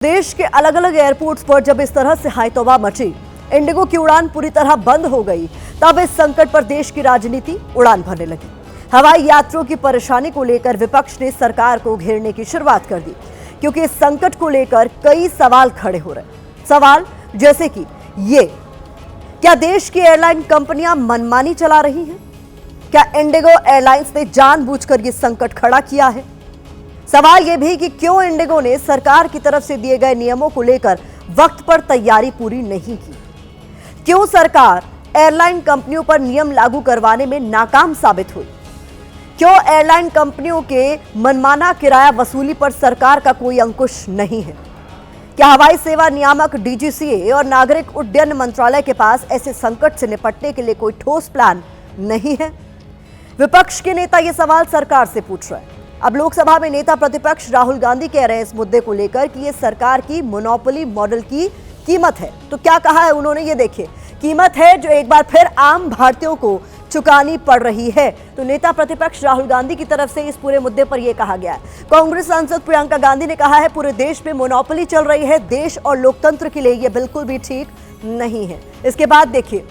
देश के अलग अलग एयरपोर्ट्स पर जब इस तरह से हायतौबा मची, इंडिगो की उड़ान पूरी तरह बंद हो गई, तब इस संकट पर देश की राजनीति उड़ान भरने लगी। हवाई यात्रियों की परेशानी को लेकर विपक्ष ने सरकार को घेरने की शुरुआत कर दी, क्योंकि इस संकट को लेकर कई सवाल खड़े हो रहे। सवाल जैसे कि ये, क्या देश की एयरलाइन कंपनियां मनमानी चला रही हैं? क्या इंडिगो एयरलाइंस ने जानबूझकर ये संकट खड़ा किया है? सवाल यह भी कि क्यों इंडिगो ने सरकार की तरफ से दिए गए नियमों को लेकर वक्त पर तैयारी पूरी नहीं की? क्यों सरकार एयरलाइन कंपनियों पर नियम लागू करवाने में नाकाम साबित हुई? क्यों एयरलाइन कंपनियों के मनमाना किराया वसूली पर सरकार का कोई अंकुश नहीं है? क्या हवाई सेवा नियामक डीजीसीए और नागरिक उड्डयन मंत्रालय के पास ऐसे संकट से निपटने के लिए कोई ठोस प्लान नहीं है? विपक्ष के नेता ये सवाल सरकार से पूछ रहे हैं। अब लोकसभा में नेता प्रतिपक्ष राहुल गांधी कह रहे हैं इस मुद्दे को लेकर कि ये सरकार की मोनोपोली मॉडल की कीमत है। तो क्या कहा है उन्होंने, ये देखिए। कीमत है जो एक बार फिर आम भारतीयों को चुकानी पड़ रही है। तो नेता प्रतिपक्ष राहुल गांधी की तरफ से इस पूरे मुद्दे पर यह कहा गया है। कांग्रेस सांसद प्रियंका गांधी ने कहा है पूरे देश में मोनोपोली चल रही है, देश और लोकतंत्र के लिए यह बिल्कुल भी ठीक नहीं है। इसके बाद देखिए,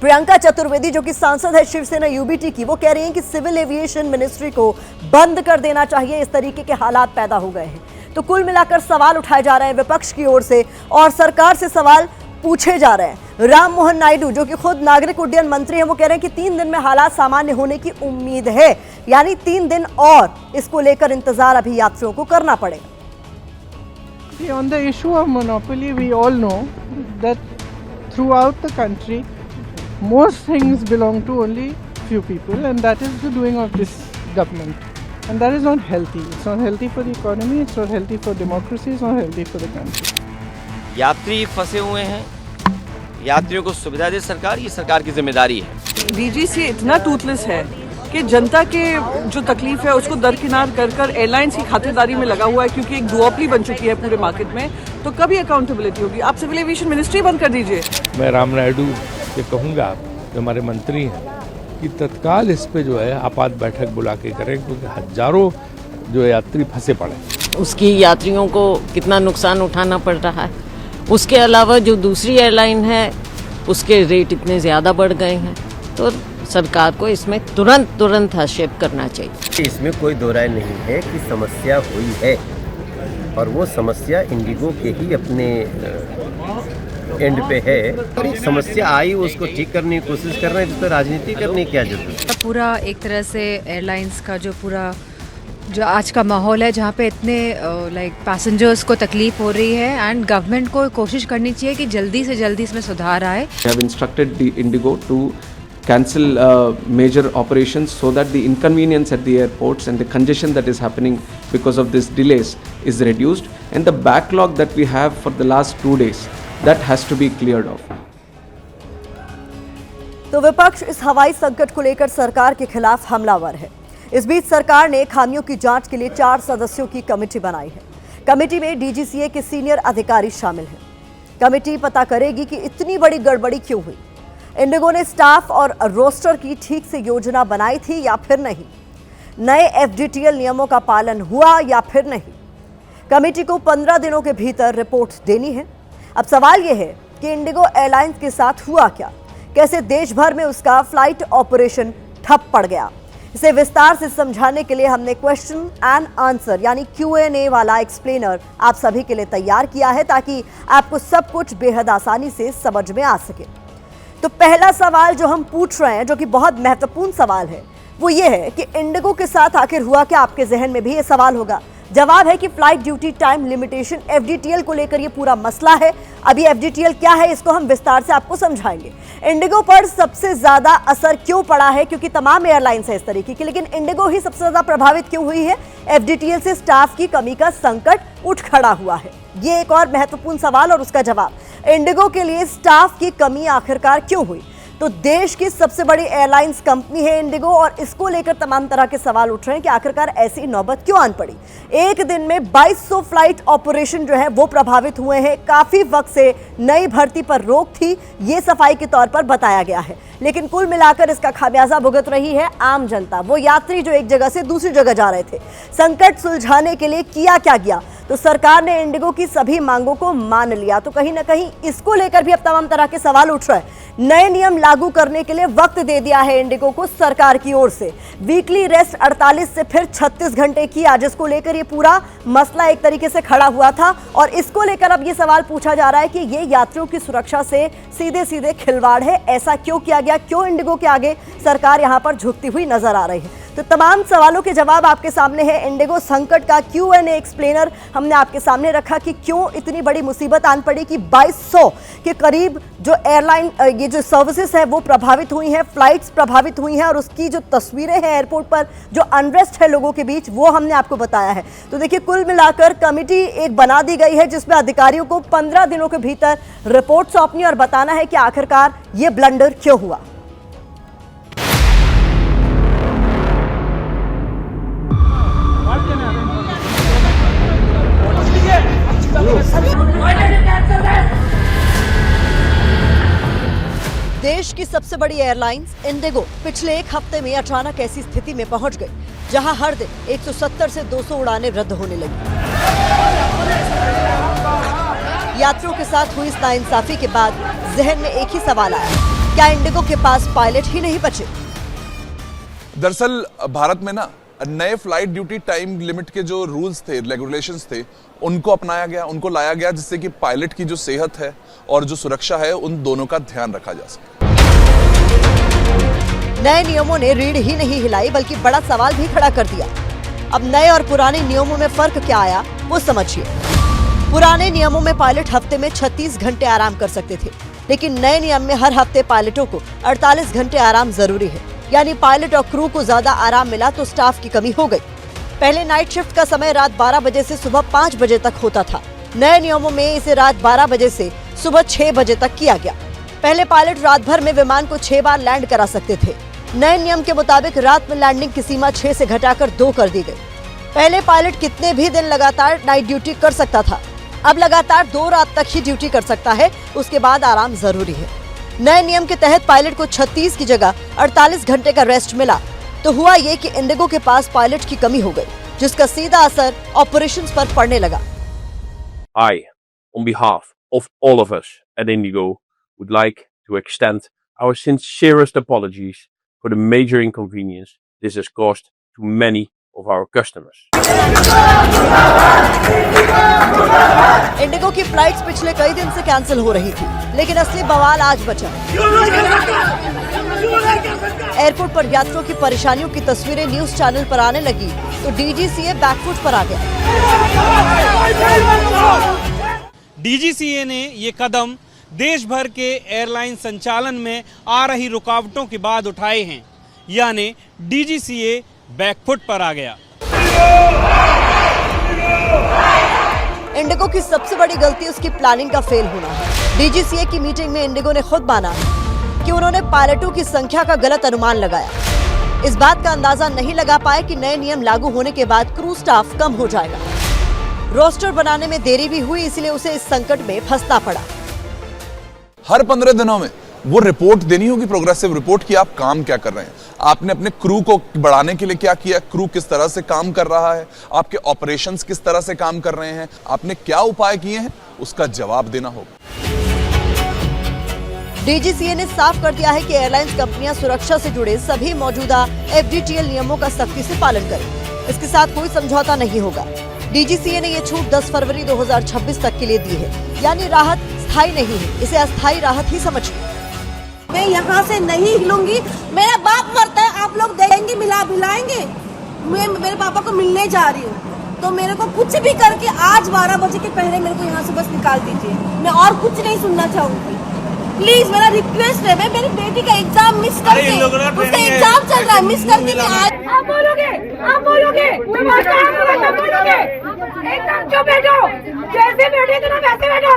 प्रियंका चतुर्वेदी जो कि सांसद है शिवसेना यूबीटी की, वो कह रही हैं कि सिविल एविएशन मिनिस्ट्री को बंद कर देना चाहिए, इस तरीके के हालात पैदा हो गए हैं। तो कुल मिलाकर सवाल उठाए जा रहे हैं विपक्ष की ओर से और सरकार से सवाल पूछे जा रहे हैं। राम मोहन नायडू जो कि खुद नागरिक उड्डयन मंत्री हैं, वो कह रहे हैं कि 3 दिन में हालात सामान्य होने की उम्मीद है, यानी 3 दिन और इसको लेकर इंतजार अभी यात्रियों को करना पड़ेगा। On the issue of monopoly, we all know that throughout the country, most things belong to only few people, and that is the doing of this government, and that is not healthy. It's not healthy for the economy, it's not healthy for democracy, it's not healthy for the country. यात्री फंसे हुए हैं, यात्रियों को सुविधा दे सरकार, ये सरकार की जिम्मेदारी है। डीजीसीए इतना टूथलेस है कि जनता के जो तकलीफ है उसको दरकिनार कर एयरलाइंस की खातिरदारी में लगा हुआ है, क्योंकि एक दुओपली बन चुकी है पूरे मार्केट में। तो कभी अकाउंटेबिलिटी होगी? आप सिविल एविएशन मिनिस्ट्री बंद कर दीजिए। मैं राम नायडू से कहूँगा, जो हमारे मंत्री हैं, कि तत्काल इस पे जो है आपात बैठक बुला के करें, क्योंकि हजारों जो यात्री फंसे पड़े। उसकी यात्रियों को कितना नुकसान उठाना पड़ रहा है। उसके अलावा जो दूसरी एयरलाइन है उसके रेट इतने ज़्यादा बढ़ गए हैं, तो सरकार को इसमें तुरंत हस्तक्षेप करना चाहिए। इसमें कोई दो राय नहीं है कि समस्या हुई है, और वो समस्या इंडिगो के ही अपने एंड पे है। समस्या आई, उसको ठीक करने की कोशिश कर रहे हैं, तो राजनीति करने की क्या जरूरत है? पूरा एक तरह से एयरलाइंस का जो आज का माहौल है, जहाँ पे इतने पैसेंजर्स को तकलीफ हो रही है, एंड गवर्नमेंट को कोशिश करनी चाहिए कि जल्दी से जल्दी इसमें सुधार आए। We have instructed the Indigo to cancel major operations so that the inconvenience at the airports and the congestion that is happening because of these delays is reduced, and the backlog that we have for the last 2 days, that has to be cleared off. तो विपक्ष इस हवाई संकट को लेकर सरकार के खिलाफ हमलावर है। इस बीच सरकार ने खामियों की जांच के लिए 4 सदस्यों की कमेटी बनाई है। कमेटी में डीजीसीए के सीनियर अधिकारी शामिल हैं। कमेटी पता करेगी कि इतनी बड़ी गड़बड़ी क्यों हुई, इंडिगो ने स्टाफ और रोस्टर की ठीक से योजना बनाई थी या फिर नहीं, नए एफडीटीएल नियमों का पालन हुआ या फिर नहीं। कमेटी को 15 दिनों के भीतर रिपोर्ट देनी है। अब सवाल यह है कि इंडिगो एयरलाइंस के साथ हुआ क्या, कैसे देश भर में उसका फ्लाइट ऑपरेशन ठप पड़ गया। इसे विस्तार से समझाने के लिए हमने क्वेश्चन एंड आंसर यानी Q&A वाला एक्सप्लेनर आप सभी के लिए तैयार किया है, ताकि आपको सब कुछ बेहद आसानी से समझ में आ सके। तो पहला सवाल जो हम पूछ रहे हैं, जो कि बहुत महत्वपूर्ण सवाल है, वो ये है कि इंडिगो के साथ आखिर हुआ क्या। आपके जहन में भी ये सवाल होगा। जवाब है कि flight duty time limitation FDTL को लेकर ये पूरा मसला है। अभी एफडीटीएल क्या है इसको हम विस्तार से आपको समझाएंगे। इंडिगो पर सबसे ज्यादा असर क्यों पड़ा है, क्योंकि तमाम एयरलाइंस है इस तरीके की, लेकिन इंडिगो ही सबसे ज्यादा प्रभावित क्यों हुई है? एफडीटीएल से स्टाफ की कमी का संकट उठ खड़ा हुआ है। ये एक और महत्वपूर्ण सवाल और उसका जवाब। इंडिगो के लिए स्टाफ की कमी आखिरकार क्यों हुई? तो देश की सबसे बड़ी एयरलाइंस कंपनी है इंडिगो, और इसको लेकर तमाम तरह के सवाल उठ रहे हैं कि आखिरकार ऐसी नौबत क्यों आन पड़ी। एक दिन में 2200 फ्लाइट ऑपरेशन जो है वो प्रभावित हुए हैं। काफी वक्त से नई भर्ती पर रोक थी, ये सफाई के तौर पर बताया गया है, लेकिन कुल मिलाकर इसका खामियाजा भुगत रही है आम जनता। वो यात्री जो एक जगह से दूसरी जगह जा रहे थे। संकट सुलझाने के लिए किया क्या गया? तो सरकार ने इंडिगो की सभी मांगों को मान लिया। तो कहीं ना कहीं इसको लेकर भी अब तमाम तरह के सवाल उठ रहे हैं। नए नियम लागू करने के लिए वक्त दे दिया है इंडिगो को सरकार की ओर से। वीकली रेस्ट 48 से फिर 36 घंटे किया, जिसको लेकर ये पूरा मसला एक तरीके से खड़ा हुआ था। और इसको लेकर अब ये सवाल पूछा जा रहा है कि ये यात्रियों की सुरक्षा से सीधे सीधे खिलवाड़ है। ऐसा क्यों किया गया, क्यों इंडिगो के आगे सरकार यहां पर झुकती हुई नजर आ रही है? तो तमाम सवालों के जवाब आपके सामने है। इंडिगो संकट का Q&A एक्सप्लेनर हमने आपके सामने रखा कि क्यों इतनी बड़ी मुसीबत आन पड़ी कि 2200 के करीब जो एयरलाइन ये जो सर्विसेज है वो प्रभावित हुई हैं, फ्लाइट्स प्रभावित हुई हैं। और उसकी जो तस्वीरें हैं एयरपोर्ट पर, जो अनरेस्ट है लोगों के बीच, वो हमने आपको बताया है। तो देखिए, कुल मिलाकर कमेटी एक बना दी गई है जिसमें अधिकारियों को 15 दिनों के भीतर रिपोर्ट सौंपनी और बताना है कि आखिरकार ये ब्लंडर क्यों हुआ। देश की सबसे बड़ी एयरलाइंस इंडिगो पिछले एक हफ्ते में अचानक ऐसी स्थिति में पहुंच गई जहां हर दिन 170 से 200 उड़ानें रद्द होने लगी। यात्रियों के साथ हुई इस नाइंसाफी के बाद जहन में एक ही सवाल आया, क्या इंडिगो के पास पायलट ही नहीं बचे? दरअसल भारत में ना नए फ्लाइट ड्यूटी टाइम लिमिट के जो रूल्स थे, रेगुलेशंस थे, उनको अपनाया गया, उनको लाया गया, जिससे कि पायलट की जो सेहत है और जो सुरक्षा है उन दोनों का ध्यान रखा जा सके। नए नियमों ने रीढ़ ही नहीं हिलाई बल्कि बड़ा सवाल भी खड़ा कर दिया। अब नए और पुराने नियमों में फर्क क्या आया वो समझिए। पुराने नियमों में पायलट हफ्ते में 36 घंटे आराम कर सकते थे, लेकिन नए नियम में हर हफ्ते पायलटों को 48 घंटे आराम जरूरी है। यानी पायलट और क्रू को ज्यादा आराम मिला तो स्टाफ की कमी हो गई। पहले नाइट शिफ्ट का समय रात 12 बजे से सुबह 5 बजे तक होता था। नए नियमों में इसे रात 12 बजे से सुबह 6 बजे तक किया गया। पहले पायलट रात भर में विमान को 6 बार लैंड करा सकते थे। नए नियम के मुताबिक रात में लैंडिंग की सीमा 6 से घटाकर 2 कर दी गई। पहले पायलट कितने भी दिन लगातार नाइट ड्यूटी कर सकता था, अब लगातार 2 रात तक ही ड्यूटी कर सकता है, उसके बाद आराम जरूरी है। नए नियम के तहत पायलट को 36 की जगह 48 घंटे का रेस्ट मिला। तो हुआ ये कि इंडिगो के पास पायलट की कमी हो गई, जिसका सीधा असर ऑपरेशंस पर पड़ने लगा। I, on behalf of all of us at Indigo, would like to extend our sincerest apologies for the major inconvenience this has caused to many of our customers. Indigo की फ्लाइट्स पिछले कई दिन से cancel हो रही थी, लेकिन असली बवाल आज बचा। एयरपोर्ट पर यात्रियों की परेशानियों की तस्वीरें न्यूज चैनल पर आने लगी तो DGCA बैकफुट पर आ गया। DGCA ने ये कदम देश भर के एयरलाइन संचालन में आ रही रुकावटों के बाद उठाए हैं, यानी DGCA बैकफुट पर आ गया। इंडिगो की सबसे बड़ी गलती उसकी प्लानिंग का फेल होना है। DGCA की मीटिंग में इंडिगो ने खुद माना कि उन्होंने पायलटों की संख्या का गलत अनुमान लगाया। इस बात का अंदाजा नहीं लगा पाए कि नए नियम लागू होने के बाद क्रू स्टाफ कम हो जाएगा। रोस्टर बनाने में देरी भी हुई, इसलिए उसे इस संकट में फंसना पड़ा। हर 15 दिनों में वो रिपोर्ट देनी होगी, प्रोग्रेसिव रिपोर्ट, कि आप काम क्या कर रहे हैं, आपने अपने क्रू को बढ़ाने के लिए क्या किया, क्रू किस तरह से काम कर रहा है, आपके ऑपरेशंस किस तरह से काम कर रहे हैं, आपने क्या उपाय किए हैं, उसका जवाब देना होगा। DGCA ने साफ कर दिया है कि एयरलाइंस कंपनियां सुरक्षा से जुड़े सभी मौजूदा FDTL नियमों का सख्ती से पालन करें। इसके साथ कोई समझौता नहीं होगा। DGCA ने ये छूट 10 फरवरी 2026 तक के लिए दी है, यानी राहत स्थायी नहीं है, इसे अस्थायी राहत ही समझिए। मैं यहाँ से नहीं हिलूंगी, मेरा बाप मरता है, आप लोग देंगे मिलाएंगे। मैं मेरे पापा को मिलने जा रही हूँ, तो मेरे को कुछ भी करके आज 12 बजे के पहले मेरे को यहाँ से बस निकाल दीजिए। मैं और कुछ नहीं सुनना चाहूंगी, प्लीज मेरा रिक्वेस्ट है। मैं मेरी बेटी का एग्जाम मिस करके, उसका एग्जाम चल रहा है, मिस करके मैं आज। आप बोलोगे एकदम चुप बैठो, जैसे बैठे थे ना वैसे बैठो,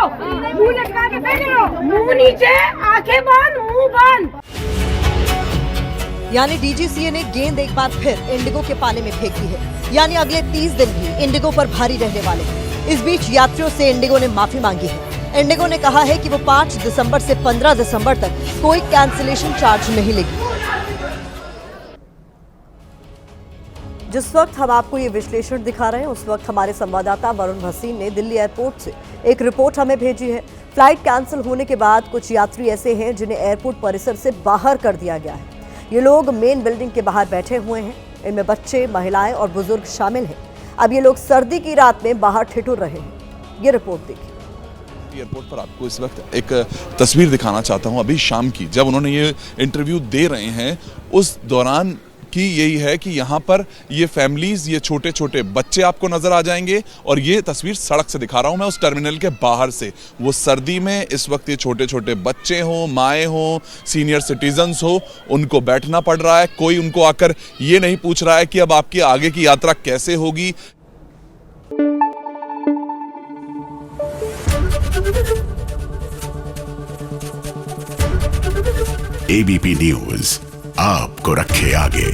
मुंह लटका के बैठे रहो, मुंह नीचे, आंखें बंद, मुंह बंद। यानी DGCA ने गेंद एक बार फिर इंडिगो के पाले में फेंक दी है, यानी अगले 30 दिन भी इंडिगो पर भारी रहने वाले हैं। इस बीच यात्रियों से इंडिगो ने माफी मांगी है। इंडिगो ने कहा है कि वो 5 दिसंबर से 15 दिसंबर तक कोई कैंसिलेशन चार्ज नहीं लेगी। जिस वक्त हम आपको ये विश्लेषण दिखा रहे हैं उस वक्त हमारे संवाददाता वरुण भसीन ने दिल्ली एयरपोर्ट से एक रिपोर्ट हमें भेजी है। फ्लाइट कैंसिल होने के बाद कुछ यात्री ऐसे हैं जिन्हें एयरपोर्ट परिसर से बाहर कर दिया गया है। ये लोग मेन बिल्डिंग के बाहर बैठे हुए हैं। इनमें बच्चे, महिलाएं और बुजुर्ग शामिल हैं। अब ये लोग सर्दी की रात में बाहर ठिठुर रहे हैं। ये रिपोर्ट देखिए। एयरपोर्ट पर आपको इस वक्त एक तस्वीर दिखाना चाहता हूं अभी शाम की, जब उन्होंने ये इंटरव्यू दे रहे हैं उस दौरान की यही है कि यहाँ पर ये फैमिलीज, ये छोटे छोटे बच्चे आपको नजर आ जाएंगे। और ये तस्वीर सड़क से दिखा रहा हूं मैं, उस टर्मिनल के बाहर से। वो सर्दी में इस वक्त ये छोटे छोटे बच्चे हों, माएँ हों, सीनियर सिटीजन्स हो, उनको बैठना पड़ रहा है। कोई उनको आकर ये नहीं पूछ रहा है कि अब आपकी आगे की यात्रा कैसे होगी। एबीपी न्यूज आपको रखे आगे।